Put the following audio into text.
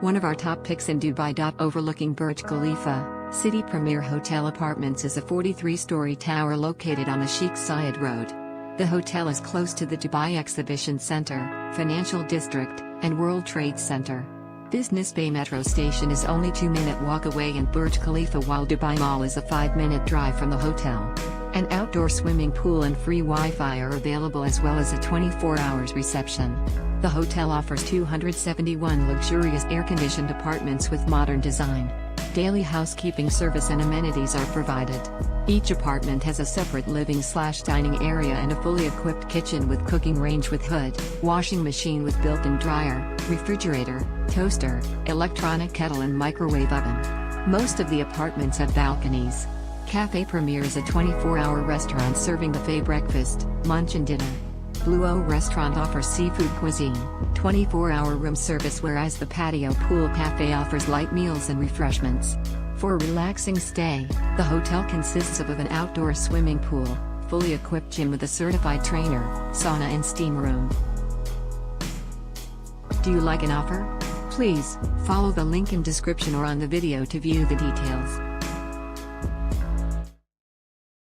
One of our top picks in Dubai.Overlooking Burj Khalifa, City Premier Hotel Apartments is a 43-story tower located on the Sheikh Zayed Road. The hotel is close to the Dubai Exhibition Center, Financial District, and World Trade Center. Business Bay Metro Station is only 2-minute walk away in Burj Khalifa, while Dubai Mall is a 5-minute drive from the hotel. An outdoor swimming pool and free Wi-Fi are available, as well as a 24-hour reception. The hotel offers 271 luxurious air-conditioned apartments with modern design. Daily housekeeping service and amenities are provided. Each apartment has a separate living/dining area and a fully equipped kitchen with cooking range with hood, washing machine with built-in dryer, refrigerator, toaster, electronic kettle and microwave oven. Most of the apartments have balconies. Café Premiere is a 24-hour restaurant serving buffet breakfast, lunch and dinner. Blue O Restaurant offers seafood cuisine, 24-hour room service, whereas the Patio Pool Café offers light meals and refreshments. For a relaxing stay, the hotel consists of an outdoor swimming pool, fully equipped gym with a certified trainer, sauna and steam room. Do you like an offer? Please follow the link in description or on the video to view the details.